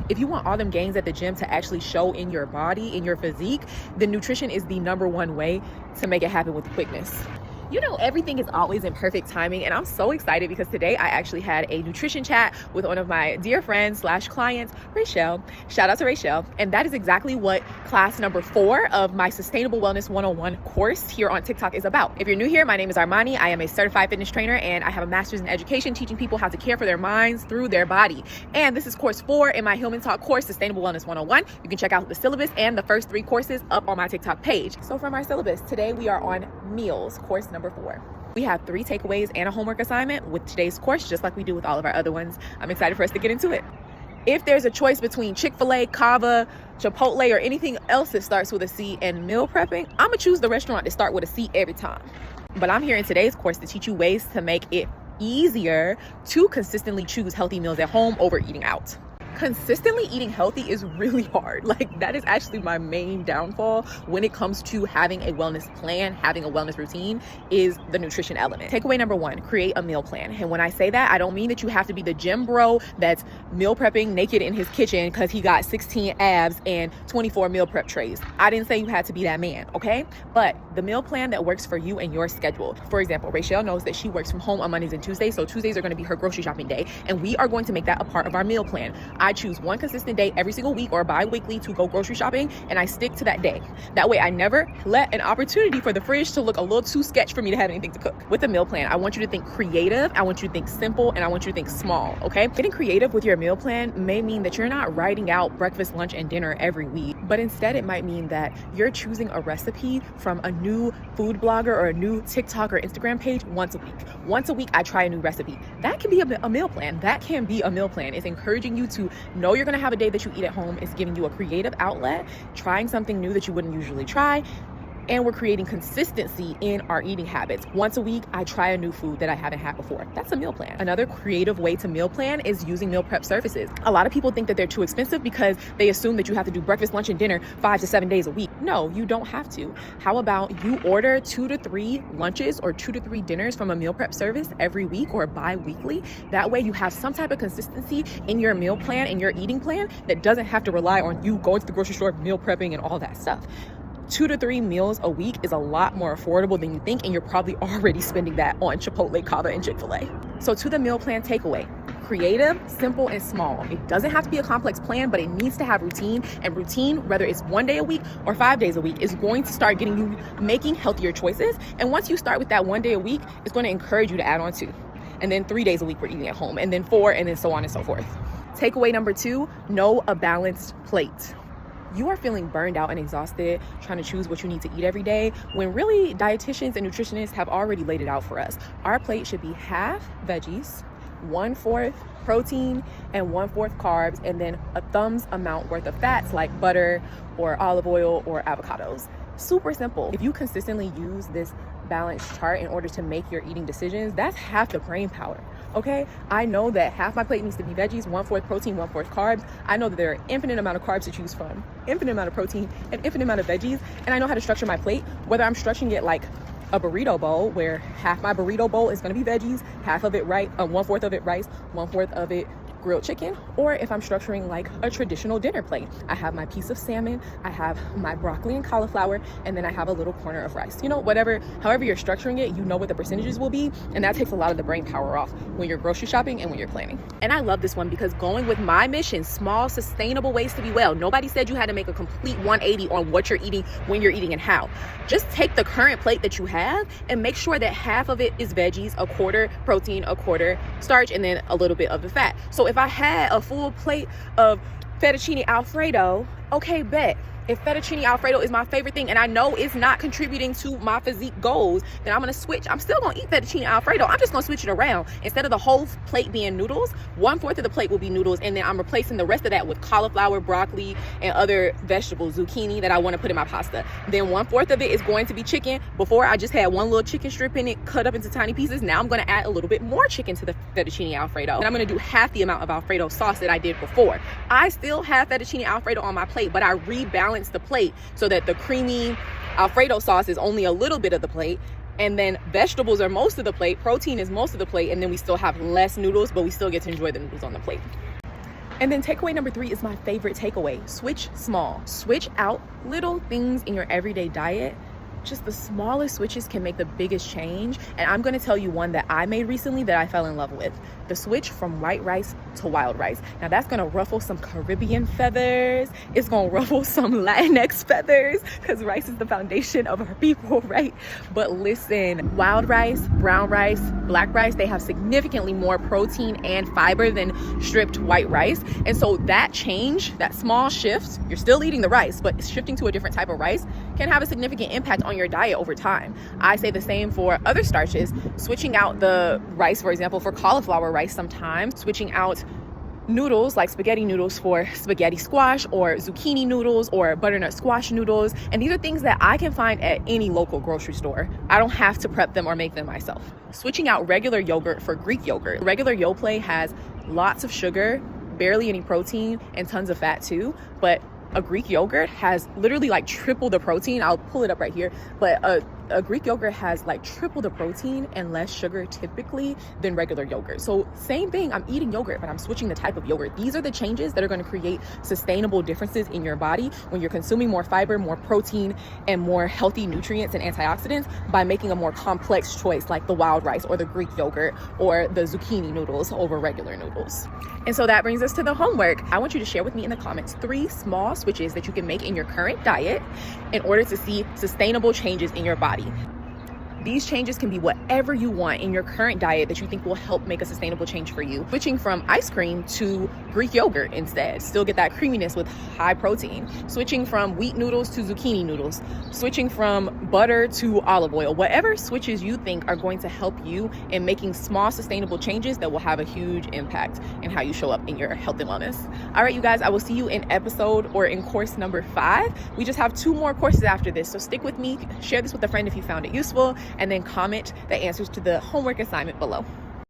If you want all them gains at the gym to actually show in your body, in your physique, then nutrition is the number one way to make it happen with quickness. You know, everything is always in perfect timing, and I'm so excited because today I actually had a nutrition chat with one of my dear friends / clients, Rachel. Shout out to Rachel. And that is exactly what class number 4 of my Sustainable Wellness 101 course here on TikTok is about. If you're new here, my name is Armani. I am a certified fitness trainer, and I have a master's in education teaching people how to care for their minds through their body. And this is course 4 in my Human Talk course, Sustainable Wellness 101. You can check out the syllabus and the first 3 courses up on my TikTok page. So from our syllabus, today we are on meals, course number 4. We have 3 takeaways and a homework assignment with today's course, just like we do with all of our other ones. I'm excited for us to get into it. If there's a choice between Chick-fil-A, Cava, Chipotle, or anything else that starts with a C and meal prepping, I'm gonna choose the restaurant to start with a C every time. But I'm here in today's course to teach you ways to make it easier to consistently choose healthy meals at home over eating out. Consistently eating healthy is really hard. Like, that is actually my main downfall when it comes to having a wellness plan, having a wellness routine, is the nutrition element. Takeaway number 1, create a meal plan. And when I say that, I don't mean that you have to be the gym bro that's meal prepping naked in his kitchen because he got 16 abs and 24 meal prep trays. I didn't say you had to be that man, okay? But the meal plan that works for you and your schedule. For example, Rachel knows that she works from home on Mondays and Tuesdays, so Tuesdays are going to be her grocery shopping day, and we are going to make that a part of our meal plan. I choose one consistent day every single week or bi-weekly to go grocery shopping, and I stick to that day. That way I never let an opportunity for the fridge to look a little too sketch for me to have anything to cook. With a meal plan, I want you to think creative, I want you to think simple, and I want you to think small, okay? Getting creative with your meal plan may mean that you're not writing out breakfast, lunch, and dinner every week, but instead it might mean that you're choosing a recipe from a new food blogger or a new TikTok or Instagram page once a week. Once a week, I try a new recipe. That can be a meal plan. That can be a meal plan. It's encouraging you to know you're going to have a day that you eat at home. It's giving you a creative outlet, trying something new that you wouldn't usually try. And we're creating consistency in our eating habits. Once a week, I try a new food that I haven't had before. That's a meal plan. Another creative way to meal plan is using meal prep services. A lot of people think that they're too expensive because they assume that you have to do breakfast, lunch, and dinner 5 to 7 days a week. No, you don't have to. How about you order 2 to 3 lunches or 2 to 3 dinners from a meal prep service every week or bi-weekly? That way you have some type of consistency in your meal plan and your eating plan that doesn't have to rely on you going to the grocery store, meal prepping, and all that stuff. 2 to 3 meals a week is a lot more affordable than you think, and you're probably already spending that on Chipotle, Cava, and Chick-fil-A. So to the meal plan takeaway, creative, simple, and small. It doesn't have to be a complex plan, but it needs to have routine, and routine, whether it's 1 day a week or 5 days a week, is going to start getting you making healthier choices. And once you start with that 1 day a week, it's going to encourage you to add on 2. And then 3 days a week we're eating at home, and then 4, and then so on and so forth. Takeaway number 2, know a balanced plate. You are feeling burned out and exhausted trying to choose what you need to eat every day, when really dietitians and nutritionists have already laid it out for us. Our plate should be half veggies, 1/4 protein, and 1/4 carbs, and then a thumb's amount worth of fats like butter or olive oil or avocados. Super simple. If you consistently use this balanced chart in order to make your eating decisions, that's half the brain power. Okay, I know that half my plate needs to be veggies, 1/4 protein, 1/4 carbs. I know that there are infinite amount of carbs to choose from, infinite amount of protein, and infinite amount of veggies. And I know how to structure my plate, whether I'm structuring it like a burrito bowl, where half my burrito bowl is going to be veggies, half of it 1/4 of it rice, 1/4 of it grilled chicken, or if I'm structuring like a traditional dinner plate. I have my piece of salmon, I have my broccoli and cauliflower, and then I have a little corner of rice. You know, however you're structuring it, you know what the percentages will be, and that takes a lot of the brain power off when you're grocery shopping and when you're planning. And I love this one because going with my mission, small, sustainable ways to be well. Nobody said you had to make a complete 180 on what you're eating, when you're eating, and how. Just take the current plate that you have and make sure that half of it is veggies, 1/4 protein, 1/4 starch, and then a little bit of the fat. So if I had a full plate of fettuccine alfredo, okay, bet. If fettuccine alfredo is my favorite thing and I know it's not contributing to my physique goals, then I'm gonna switch. I'm still gonna eat fettuccine alfredo. I'm just gonna switch it around. Instead of the whole plate being noodles, 1/4 of the plate will be noodles, and then I'm replacing the rest of that with cauliflower, broccoli, and other vegetables, zucchini that I wanna put in my pasta. Then 1/4 of it is going to be chicken. Before I just had one little chicken strip in it cut up into tiny pieces. Now I'm gonna add a little bit more chicken to the fettuccine alfredo. And I'm gonna do half the amount of alfredo sauce that I did before. I still have fettuccine alfredo on my plate, but I rebalanced the plate so that the creamy alfredo sauce is only a little bit of the plate, and then vegetables are most of the plate, protein is most of the plate, and then we still have less noodles, but we still get to enjoy the noodles on the plate. And then takeaway number 3 is my favorite takeaway. Switch small. Switch out little things in your everyday diet. Just the smallest switches can make the biggest change. And I'm going to tell you one that I made recently that I fell in love with. The switch from white rice to wild rice. Now that's going to ruffle some Caribbean feathers. It's going to ruffle some Latinx feathers because rice is the foundation of our people, right? But listen, wild rice, brown rice, black rice, they have significantly more protein and fiber than stripped white rice. And so that change, that small shift, you're still eating the rice, but shifting to a different type of rice can have a significant impact on your diet over time. I say the same for other starches. Switching out the rice, for example, for cauliflower rice sometimes, switching out noodles like spaghetti noodles for spaghetti squash, or zucchini noodles or butternut squash noodles. And these are things that I can find at any local grocery store. I don't have to prep them or make them myself. Switching out regular yogurt for Greek yogurt. Regular Yoplait has lots of sugar, barely any protein, and tons of fat too. But a Greek yogurt has literally like triple the protein. I'll pull it up right here. But a Greek yogurt has like triple the protein and less sugar typically than regular yogurt. So same thing, I'm eating yogurt, but I'm switching the type of yogurt. These are the changes that are going to create sustainable differences in your body when you're consuming more fiber, more protein, and more healthy nutrients and antioxidants by making a more complex choice like the wild rice or the Greek yogurt or the zucchini noodles over regular noodles. And so that brings us to the homework. I want you to share with me in the comments 3 small switches that you can make in your current diet in order to see sustainable changes in your body. These changes can be whatever you want in your current diet that you think will help make a sustainable change for you. Switching from ice cream to Greek yogurt instead. Still get that creaminess with high protein. Switching from wheat noodles to zucchini noodles. Switching from butter to olive oil. Whatever switches you think are going to help you in making small sustainable changes that will have a huge impact in how you show up in your health and wellness. All right, you guys, I will see you in episode or in course number 5. We just have 2 more courses after this, so stick with me. Share this with a friend if you found it useful, and then comment the answers to the homework assignment below.